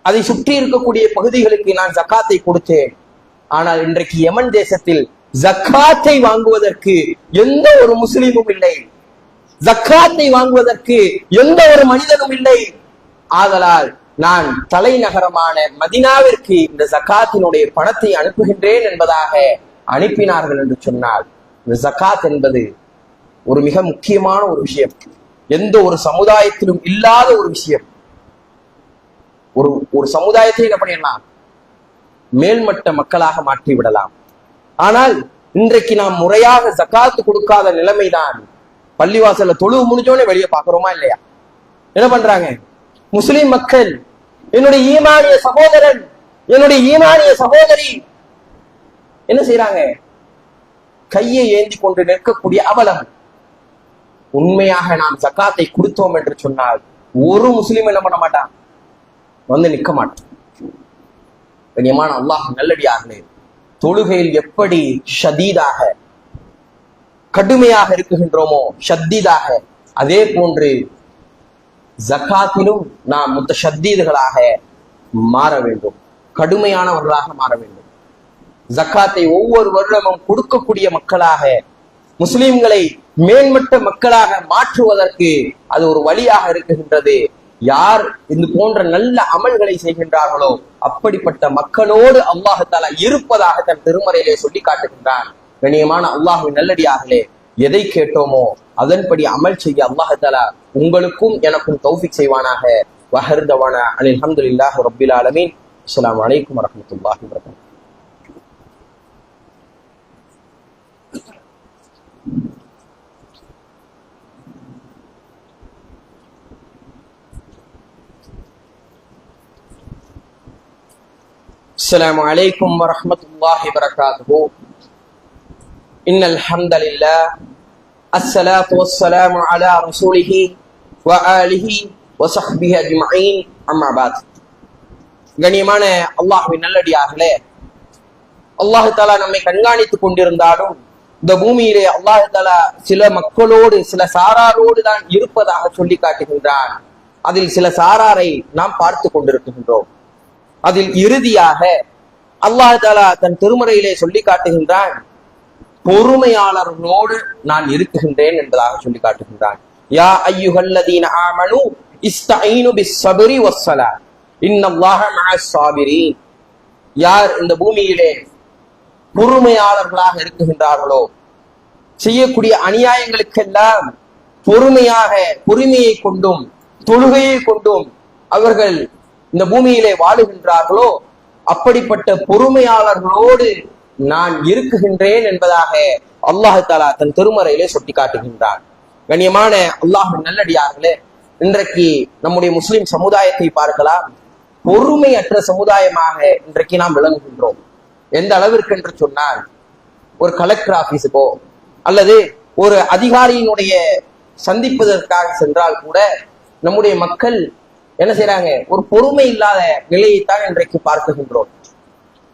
அதை சுற்றி இருக்கக்கூடிய பகுதிகளுக்கு நான் ஜக்காத்தை கொடுத்தேன். ஆனால் இன்றைக்கு யமன் தேசத்தில் ஜக்காத்தை வாங்குவதற்கு எந்த ஒரு முஸ்லிமும் இல்லை, ஜக்காத்தை வாங்குவதற்கு எந்த ஒரு மனிதனும் இல்லை. ஆதலால் நான் தலைநகரமான மதீனாவிற்கு இந்த ஜக்காத்தினுடைய பணத்தை அனுப்புகின்றேன் என்பதாக அனுப்பினார்கள் என்று சொன்னால், இந்த ஜக்காத் என்பது ஒரு மிக முக்கியமான ஒரு விஷயம். எந்த ஒரு சமுதாயத்திலும் இல்லாத ஒரு விஷயம். ஒரு சமுதாயத்தை என்ன பண்ணிடலாம், மேல்மட்ட மக்களாக மாற்றி விடலாம். ஆனால் இன்றைக்கு நாம் முறையாக ஜகாத்து கொடுக்காத நிலைமைதான். பள்ளிவாசல்ல தொழுவு முடிஞ்சோடனே வெளியே பாக்குறோமா இல்லையா? என்ன பண்றாங்க முஸ்லிம் மக்கள்? என்னுடைய ஈமானிய சகோதரன், என்னுடைய ஈமானிய சகோதரி என்ன செய்யறாங்க? கையை ஏந்தி கொண்டு நிற்கக்கூடிய அவலம். உண்மையாக நாம் ஜகாத்தை கொடுத்தோம் என்று சொன்னால் ஒரு முஸ்லிம் என்ன பண்ண மாட்டான், வந்து நிற்க மாட்டான். கண்ணியமான அல்லாஹ் நல்லடியார்களே, தொழுகையில் எப்படி ஷதீதாக கடுமையாக இருக்குகின்றோமோ ஷத்தீதாக, அதே போன்று ஜகாத்திலும் நாம் முத்தஷத்தீதுகளாக மாற வேண்டும், கடுமையானவர்களாக மாற வேண்டும். ஜக்காத்தை ஒவ்வொரு வருடமும் கொடுக்கக்கூடிய மக்களாக, முஸ்லிம்களை மேல்மட்ட மக்களாக மாற்றுவதற்கு அது ஒரு வழியாக இருக்குகின்றது. யார் இந்த போன்ற நல்ல அமல்களை செய்கின்றார்களோ அப்படிப்பட்ட மக்களோடு அல்லாஹ் தஆலா இருப்பதாக தன் திருமறையிலே சொல்லி காட்டுகின்றான். கண்ணியமான அல்லாஹ்வின் நல்லடியார்களே, எதை கேட்டோமோ அதன்படி அமல் செய்ய அல்லாஹ் தஆலா உங்களுக்கும் எனக்கும் தௌஃபீக் செய்வானாக. வஹர்தவானா அனில் ஹம்துலில்லாஹி ரப்பில் ஆலமீன். அஸ்ஸலாமு அலைக்கும் வரஹ்மத்துல்லாஹி வபரகாத்துஹு. السلام عليكم ورحمة الله وبركاته. إن الحمد لله الصلاة والسلام على رسوله وآله وصحبه أجمعين. أما بعد. கண்ணியமான அல்லாஹ்வின் நல்லடியார்களே, அல்லாஹ் தஆலா நம்மை கண்காணித்துக் கொண்டிருந்தாலும் இந்த பூமியிலே அல்லாஹ் தஆலா சில மக்களோடு சில சாராரோடு தான் இருப்பதாக சொல்லி காட்டுகின்றான். அதில் சில சாராரை நாம் பார்த்து கொண்டிருக்கின்றோம். அதில் இறுதியாக அல்லாஹ் தஆலா தன் திருமறையிலே சொல்லி காட்டுகின்றான், பொறுமையாளர்களோடு நான் இருக்குகின்றேன் என்பதாக சொல்லி காட்டுகின்றான். யா அய்யுஹல்லதீன ஆமனு இஸ்தஈனு பிஸ்ஸப்ரி வஸ்ஸலா இன்னல்லாஹ மஅஸ் ஸாபிரீன். யார் இந்த பூமியிலே பொறுமையாளர்களாக இருக்குகின்றார்களோ, செய்யக்கூடிய அநியாயங்களுக்கெல்லாம் பொறுமையை கொண்டும் தொழுகையை கொண்டும் அவர்கள் இந்த பூமியிலே வாழுகின்றார்களோ அப்படிப்பட்ட பொறுமையாளர்களோடு நான் இருக்குகின்றேன் என்பதாக அல்லாஹ் தஆலா தன் திருமறையிலே சுட்டி காட்டுகின்றான். கண்ணியமான அல்லாஹ்வின் நல்லடியார்களே, இன்றைக்கு நம்முடைய முஸ்லிம் சமுதாயத்தை பார்க்கலாம், பொறுமையற்ற சமுதாயமாக இன்றைக்கு நாம் விளங்குகின்றோம். எந்த அளவிற்கு என்று சொன்னால், ஒரு கலெக்டர் ஆபீஸுக்கோ அல்லது ஒரு அதிகாரியினுடைய சந்திப்பதற்காக சென்றால் கூட நம்முடைய மக்கள் என்ன செய்யறாங்க, ஒரு பொறுமை இல்லாத நிலையைத்தான் இன்றைக்கு பார்க்குகின்றோம்.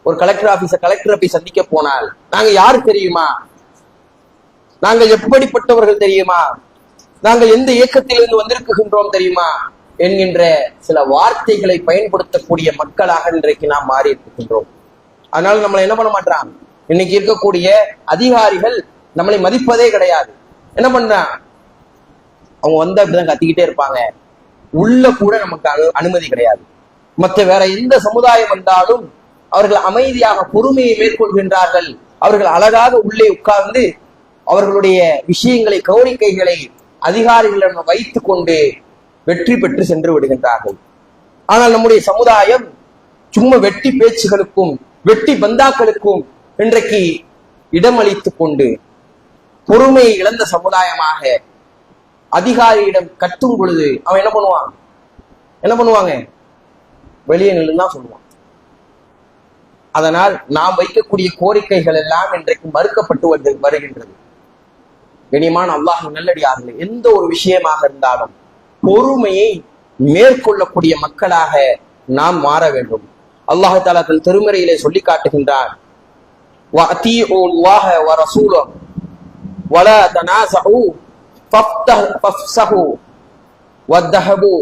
ஒரு கலெக்டரை போய் சந்திக்க போனால், நாங்க யாரு தெரியுமா, நாங்கள் எப்படிப்பட்டவர்கள் தெரியுமா, நாங்கள் எந்த இயக்கத்திலிருந்து வந்திருக்கின்றோம் தெரியுமா என்கின்ற சில வார்த்தைகளை பயன்படுத்தக்கூடிய மக்களாக இன்றைக்கு நாம் மாறி இருக்கின்றோம். அதனால நம்மளை என்ன பண்ண மாட்டான், இன்னைக்கு இருக்கக்கூடிய அதிகாரிகள் நம்மளை மதிப்பதே கிடையாது. என்ன பண்றான், அவங்க வந்து அப்படிதான் கத்திக்கிட்டே இருப்பாங்க, உள்ள கூட நமக்கு அனுமதி கிடையாது. மற்ற வேற எந்த சமுதாயம் வந்தாலும் அவர்கள் அமைதியாக பொறுமையை மேற்கொள்கின்றார்கள். அவர்கள் அழகாக உள்ளே உட்கார்ந்து அவர்களுடைய விஷயங்களை, கோரிக்கைகளை அதிகாரிகளிடம் வைத்துக் கொண்டு வெற்றி பெற்று சென்று விடுகின்றார்கள். ஆனால் நம்முடைய சமுதாயம் சும்மா வெட்டி பேச்சுகளுக்கும் வெட்டி பந்தாக்களுக்கும் இன்றைக்கு இடமளித்துக் கொண்டு பொறுமையை இழந்த சமுதாயமாக அதிகாரியிடம் கத்தும் பொழுது அவன் என்ன பண்ணுவாங்க, வெளியே நின்றுதான் சொல்லுவான். அதனால் நாம் வைக்கக்கூடிய கோரிக்கைகள் எல்லாம் இன்றைக்கு மறுக்கப்பட்டு வருகின்றது. கண்ணியமான அல்லாஹ்வின் நல்லடியார்களே, எந்த ஒரு விஷயமாக இருந்தாலும் பொறுமையை மேற்கொள்ளக்கூடிய மக்களாக நாம் மாற வேண்டும். அல்லாஹ் தஆலா தன் திருமறையிலே சொல்லி காட்டுகின்றான், வஅதீஉல்லாஹ வரசூலஹு வலா தனாஸஉ ஃபஃப்ஸஹு வதஹபு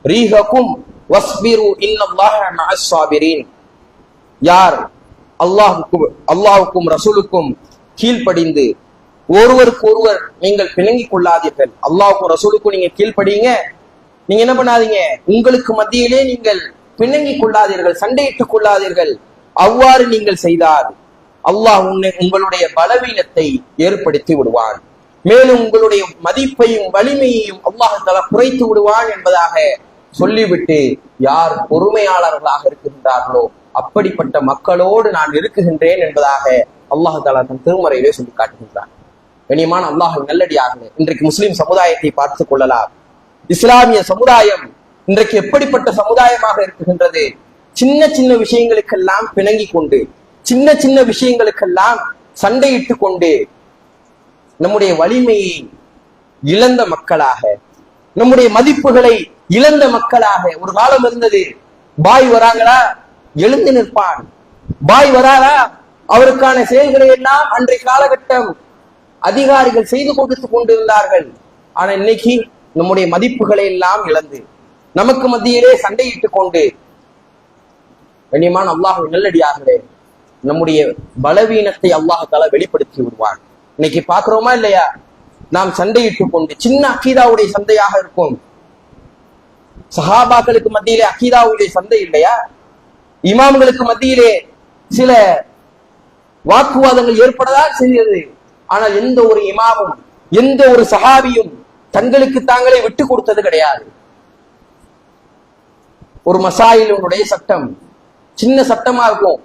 ரீஹகும் வஸ்பிரு இன்னல்லாஹ மஅஸ் ஸாபிரீன். யார் அல்லாஹ்வுக்கும் ரசூலுக்கும் கீழ்ப்படிந்து ஒருவருக்கு ஒருவர் நீங்கள் பிணங்கிக் கொள்ளாதீர்கள். அல்லாஹ்வுக்கும் ரசூலுக்கும் நீங்க கீழ்ப்படிங்க, நீங்க என்ன பண்ணாதீங்க, உங்களுக்கு மத்தியிலே நீங்கள் பிணங்கிக் கொள்ளாதீர்கள், சண்டையிட்டுக் கொள்ளாதீர்கள். அவ்வாறு நீங்கள் செய்தால் அல்லாஹ் உங்களுடைய பலவீனத்தை ஏற்படுத்தி விடுவான். மேலும் உங்களுடைய மதிப்பையும் வலிமையையும் அல்லாஹ் தஆலா குறைத்து விடுவான் என்பதாக சொல்லிவிட்டு யார் பொறுமையாளர்களாக இருக்கின்றார்களோ அப்படிப்பட்ட மக்களோடு நான் இருக்குகின்றேன் என்பதாக அல்லாஹ் தஆலா தன் திருமறையிலே சொல்லி காட்டுகின்றான். கண்ணியமான அல்லாஹ்வின் நல்லடியார்களே, இன்றைக்கு முஸ்லிம் சமுதாயத்தை பார்த்துக் கொள்ளலாம். இஸ்லாமிய சமுதாயம் இன்றைக்கு எப்படிப்பட்ட சமுதாயமாக இருக்குகின்றது? சின்ன சின்ன விஷயங்களுக்கெல்லாம் பிணங்கி கொண்டு, சின்ன சின்ன விஷயங்களுக்கெல்லாம் சண்டையிட்டு கொண்டு, நம்முடைய வலிமையை இழந்த மக்களாக, நம்முடைய மதிப்புகளை இழந்த மக்களாக ஒரு காலம் இருந்தது. பாய் வராங்களா, எழுந்து நிற்பான். பாய் வராரா, அவருக்கான செயல்களை எல்லாம் அன்றைய காலகட்டம் அதிகாரிகள் செய்து கொடுத்து கொண்டிருந்தார்கள். ஆனா இன்னைக்கு நம்முடைய மதிப்புகளை எல்லாம் இழந்து நமக்கு மத்தியிலே சண்டையிட்டுக் கொண்டு, கண்ணியமான அல்லாஹ்வின் நல்லடியார்களே, நம்முடைய பலவீனத்தை அல்லாஹ் தஆலா வெளிப்படுத்தி விடுவான். இன்னைக்கு பாக்குறோமா இல்லையா? நாம் சண்டையிட்டுக் கொண்டு, சின்ன அக்கீதாவுடைய சண்டையாக இருக்கும். சஹாபாக்களுக்கு மத்தியிலே அக்கீதாவுடைய சண்டை இல்லையா? இமாம்களுக்கு மத்தியிலே சில வாக்குவாதங்கள் ஏற்படதான் செய்தது. ஆனால் எந்த ஒரு இமாமும் எந்த ஒரு சஹாபியும் தங்களுக்கு தாங்களே விட்டு கொடுத்தது கிடையாது. ஒரு மசாயிலுடைய சட்டம் சின்ன சட்டமா இருக்கும்,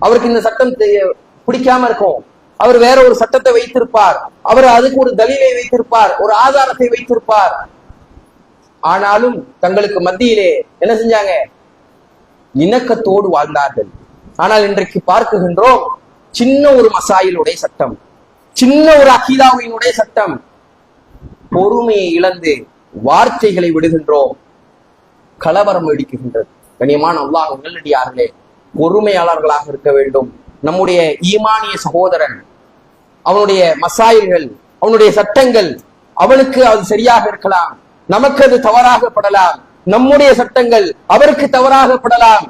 அவருக்கு இந்த சட்டம் பிடிக்காம இருக்கும், அவர் வேற ஒரு சட்டத்தை வைத்திருப்பார், அவர் அதுக்கு ஒரு தலீலை வைத்திருப்பார், ஒரு ஆதாரத்தை வைத்திருப்பார். ஆனாலும் தங்களுக்கு மத்தியிலே என்ன செஞ்சாங்க? இணக்கத்தோடு வாழ்ந்தார்கள். ஆனால் இன்றைக்கு பார்க்குகின்றோம், சின்ன ஒரு மசாயிலுடைய சட்டம், சின்ன ஒரு அகீதாவினுடைய சட்டம், பொறுமையை இழந்து வார்த்தைகளை விடுகின்றோம், கலவரம் வெடிக்குகின்றது. கண்ணியமான அல்லாஹ்வின் நல்லடியார்களே, பொறுமையாளர்களாக இருக்க வேண்டும். நம்முடைய ஈமானிய சகோதரன், அவனுடைய மசாயில்கள், அவனுடைய சட்டங்கள், அவனுக்கு அது சரியாக இருக்கலாம், நமக்கு அது தவறாகப்படலாம். நம்முடைய சட்டங்கள் அவருக்கு தவறாகப்படலாம்.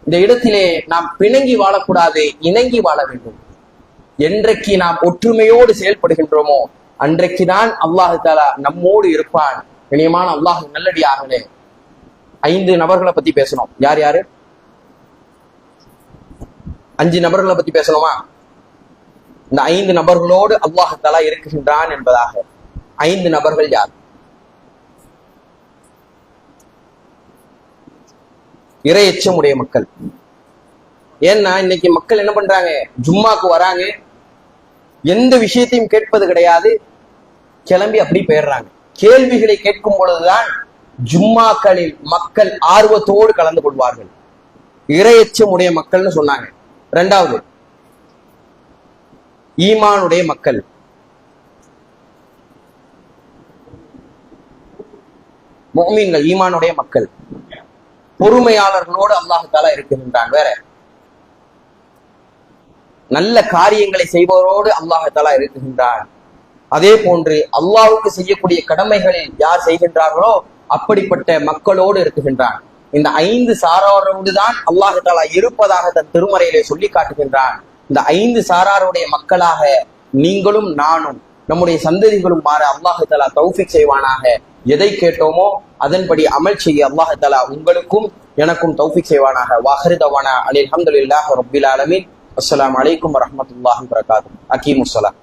இந்த இடத்திலே நாம் பிணங்கி வாழக்கூடாது, இணங்கி வாழ வேண்டும். என்றைக்கு நாம் ஒற்றுமையோடு செயல்படுகின்றோமோ அன்றைக்குதான் அல்லாஹ் தஆலா நம்மோடு இருப்பான். கண்ணியமான அல்லாஹ் நல்லடியார்களே, 5 நபர்களை பத்தி பேசணும். யார் யாரு? 5 நபர்களை பத்தி பேசணுமா? இந்த 5 நபர்களோடு அல்லாஹ் தஆலா இருக்குகின்றான் என்பதாக. 5 நபர்கள் யார்? இறையச்சம் உடைய மக்கள். ஏன்னா இன்னைக்கு மக்கள் என்ன பண்றாங்க? ஜும்மாக்கு வராங்க, எந்த விஷயத்தையும் கேட்பது கிடையாது, கிளம்பி அப்படி போயிடுறாங்க. கேள்விகளை கேட்கும் பொழுதுதான் ஜும்மாக்களில் மக்கள் ஆர்வத்தோடு கலந்து கொள்வார்கள். இறையச்சம் உடைய மக்கள்னு சொன்னாங்க. 2வது ஈமானுடைய மக்கள். முஃமின்கள், ஈமானுடைய மக்கள், பொறுமையாளர்களோடு அல்லாஹ் தஆலா இருக்கின்றான். வேற நல்ல காரியங்களை செய்பவரோடு அல்லாஹ் தஆலா இருக்குகின்றான். அதே போன்று அல்லாஹ்வுக்கு செய்யக்கூடிய கடமைகளில் யார் செய்கின்றார்களோ அப்படிப்பட்ட மக்களோடு இருக்குகின்றான். இந்த 5 சாராரோடு தான் அல்லாஹ் தஆலா இருப்பதாக தன் திருமறையிலே சொல்லி காட்டுகின்றான். இந்த 5 சாராருடைய மக்களாக நீங்களும் நானும் நம்முடைய சந்ததிகளும் மாற அல்லாஹ் தஆலா தௌஃபீக் செய்வானாக. எதை கேட்டோமோ அதன்படி அமல் செய்ய அல்லாஹ் தஆலா உங்களுக்கும் எனக்கும் தௌஃபீக் செய்வானாக. வாஹிரு தவானா அல்ஹம்துலில்லாஹி ரப்பில் ஆலமீன். அஸ்ஸலாமு அலைக்கும் வரஹ்மத்துல்லாஹி வபரகாத்துஹு. அகீமுஸ் ஸலாத்.